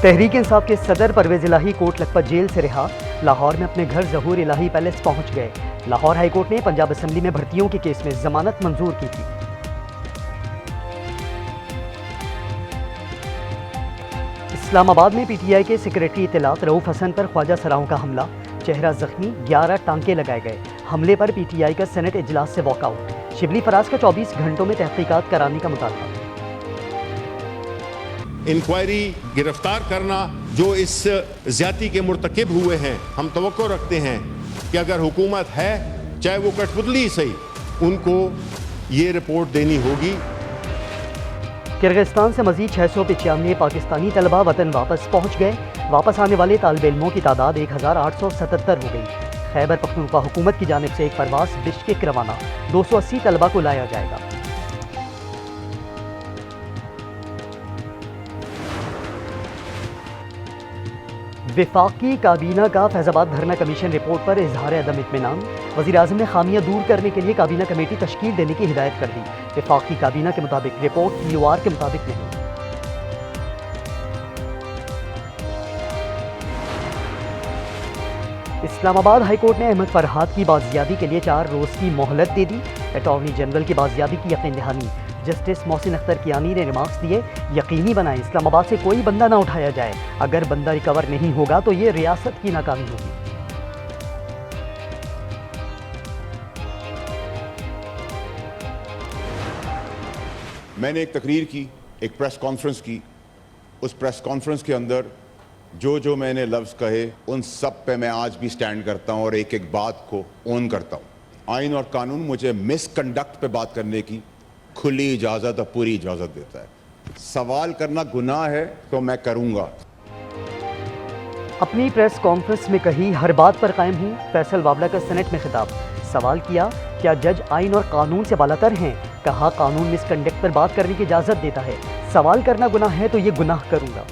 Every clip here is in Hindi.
तहरीक इंसाफ के सदर परवेज इलाही कोट लखपत जेल से रिहा, लाहौर में अपने घर ज़हूर इलाही पैलेस पहुंच गए। लाहौर हाईकोर्ट ने पंजाब असेंबली में भर्तियों के केस में जमानत मंजूर की थी। इस्लामाबाद में पीटीआई के सेक्रेटरी इत्तलात रऊफ हसन पर ख्वाजा सराहों का हमला, चेहरा जख्मी, 11 टांके लगाए गए। हमले पर पीटीआई का सेनेट इजलास से वॉकआउट, शिबली फराज का 24 घंटों में तहकीकात कराने का मुतालबा। इंक्वायरी गिरफ्तार करना जो इस ज्यादती के मुर्तकिब हुए हैं, हम तवक्को रखते हैं कि अगर हुकूमत है, चाहे वो कठपुतली सही, उनको ये रिपोर्ट देनी होगी। किर्गिस्तान से मजीद 695 पाकिस्तानी तलबा वतन वापस पहुँच गए। वापस आने वाले तालिब इल्मों की तादाद 1877 हो गई। खैबर पख्तूनख्वा हुकूमत की जानिब से एक परवास बिश्केक रवाना, 280 तलबा को लाया जाएगा। विफाकी काबीना का फैजाबाद धरना कमीशन रिपोर्ट पर इजहार अदम इत्मीनान, वज़ीर-ए-आज़म ने खामियां दूर करने के लिए काबीना कमेटी तश्कील देने की हिदायत कर दी। विफाकी काबीना के मुताबिक रिपोर्ट POR के मुताबिक नहीं। इस्लामाबाद हाईकोर्ट ने अहमद फरहाद की बाजियाबी के लिए 4 रोज़ की मोहलत दे दी। अटॉर्नी जनरल की बाजियाबी की यकीन दहानी, जस्टिस मोहसिन अख्तर कियानी ने रिमार्क्स दिए, यकीनी बनाएं इस्लामाबाद से कोई बंदा ना उठाया जाए। अगर बंदा रिकवर नहीं होगा तो ये रियासत की नाकामी होगी। मैंने एक तकरीर की, एक प्रेस कॉन्फ्रेंस की। उस प्रेस कॉन्फ्रेंस के अंदर जो मैंने लफ्ज़ कहे, उन सब पे मैं आज भी स्टैंड करता हूं और एक एक बात को ओन करता हूं। आइन और कानून मुझे मिसकंडक्ट पे बात करने की खुली इजाजत और पूरी इजाजत देता है। सवाल करना गुनाह है तो मैं करूंगा। अपनी प्रेस कॉन्फ्रेंस में कही हर बात पर कायम हूँ। फैसल वावला का सेनेट में खिताब, सवाल किया क्या जज आइन और कानून से बालातर हैं? कहा कानून मिसकंडक्ट पर बात करने की इजाजत देता है। सवाल करना गुनाह है तो ये गुनाह करूंगा।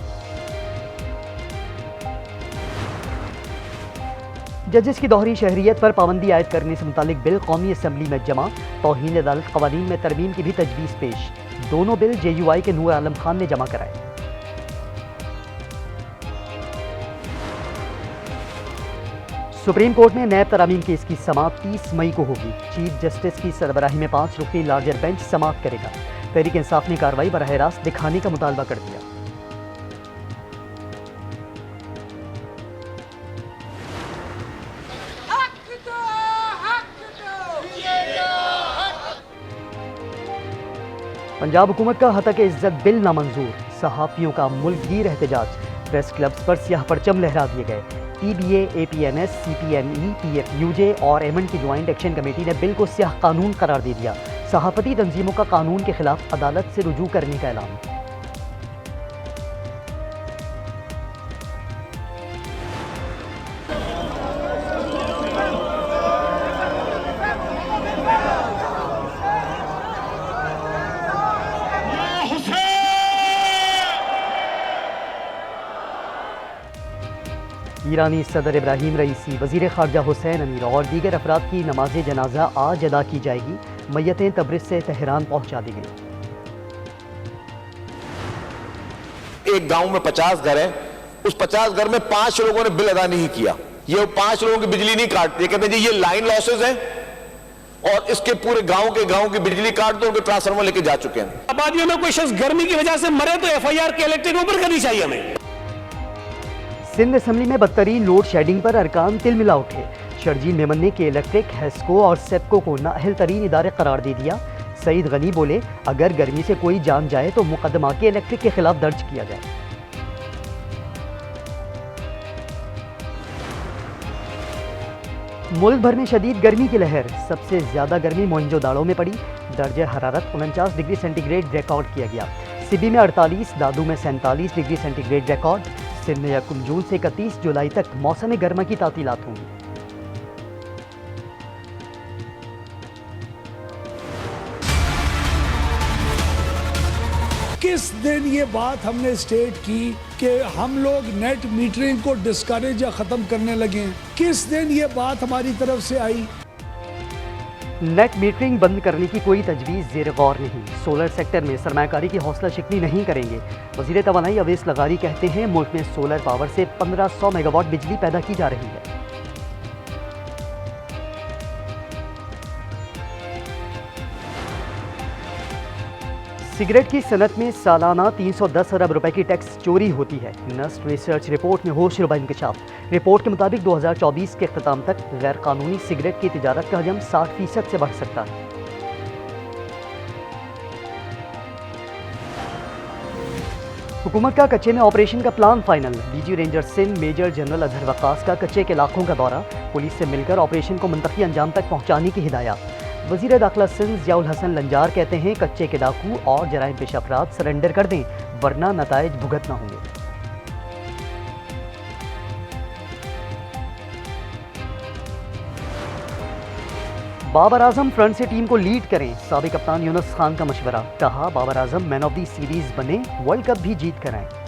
जजेस की दोहरी शहरियत पर पाबंदी आयद करने से मुतालिक बिल कौमी असम्बली में जमा, तौहीन अदालत क़वानीन में तरमीम की भी तजवीज़ पेश। दोनों बिल JUI के नूर आलम खान ने जमा कराए। सुप्रीम कोर्ट में नैब तरामीम केस की समाअत 30 मई को होगी। चीफ जस्टिस की सरबराही में 5 रुकनी लार्जर बेंच समाअत करेगा। तहरीक इंसाफ ने कार्रवाई बराह रास्त दिखाने का मुतालबा कर दिया। पंजाब हुकूमत का हतक इज्जत बिल नामंजूर, सहाफ़ियों का मुल्कगीर एहतजाज, प्रेस क्लब्स पर सियाह परचम लहरा दिए गए। PBA, APNS, CPME, PFUJ और एमन की ज्वाइंट एक्शन कमेटी ने बिल को सियाह कानून करार दे दिया। सहाफ़ती तंजीमों का कानून के खिलाफ अदालत से रुजू करने का ऐलान। ईरानी सदर इब्राहिम रईसी, वज़ीर ख़ारजा हुसैन अमीर और दीगर अफराद की नमाज जनाजा आज अदा की जाएगी। मैयतें तब्रिज़ से तेहरान पहुँचा दी गई। एक गांव में 50 घर हैं, उस 50 घर में 5 लोगों ने बिल अदा नहीं किया। ये 5 लोगों की बिजली नहीं काटते, कहते हैं जी ये लाइन लॉसेज हैं और इसके पूरे गांव की बिजली काट दो, उनके ट्रांसफार्मर लेके जा चुके हैं। आबादियों में कोई शख्स गर्मी की वजह से मरे तो FIR के इलेक्टेड ऊपर करनी चाहिए हमें। सिंध असम्बली में बदतरीन लोड शेडिंग पर अरकान तिलमिला उठे। शर्जील मेमन ने के इलेक्ट्रिक, हेस्को और सेप्को को नाअहल तरीन इदारे करार दे दिया। सईद गनी बोले अगर गर्मी से कोई जान जाए तो मुकदमा के इलेक्ट्रिक के खिलाफ दर्ज किया जाए। मुल्क भर में शदीद गर्मी की लहर, सबसे ज्यादा गर्मी मोहनजोदाड़ो में पड़ी। दर्जे हरारत 49 डिग्री सेंटीग्रेड रिकॉर्ड किया गया। सिबी में 48, दादू में 47 डिग्री सेंटीग्रेड रिकॉर्ड। सिंध में 1 जून से 31 जुलाई तक मौसम गर्मा की तातीलात होंगी। किस दिन ये बात हमने स्टेट की कि हम लोग नेट मीटरिंग को डिस्करेज या ख़त्म करने लगे? किस दिन ये बात हमारी तरफ से आई? नेट मीटरिंग बंद करने की कोई तजवीज़ ज़ेर गौर नहीं। सोलर सेक्टर में सरमाकारी की हौसला शिकनी नहीं करेंगे। वज़ीर तवानाई अवैस लगारी कहते हैं मुल्क में सोलर पावर से 1500 मेगावाट बिजली पैदा की जा रही है। सिगरेट की सनत में सालाना 310 अरब रुपए की टैक्स चोरी होती है। नस्ट रिसर्च रिपोर्ट में होश रुबा इंकशाफ। रिपोर्ट के मुताबिक 2024 के अख्ताम तक गैर कानूनी सिगरेट की तिजारत का हजम 60% से बढ़ सकता है। हुकूमत का कच्चे में ऑपरेशन का plan final. DG ranger Sindh major general Azhar Waqas का कच्चे के इलाकों का दौरा। पुलिस से मिलकर ऑपरेशन को मुंतकी अंजाम तक पहुँचाने की हिदायत। वज़ीर दाखिला सिंध ज़ियाउल हसन लंजार कहते हैं कच्चे के डाकू और जराइम पेश अफराद सरेंडर कर दें वरना नताइज भुगतना होंगे। बाबर आजम फ्रंट से टीम को लीड करें। साबिक कप्तान यूनुस खान का मशवरा। कहा Babar Azam man of the series बने, वर्ल्ड कप भी जीत कर आएं।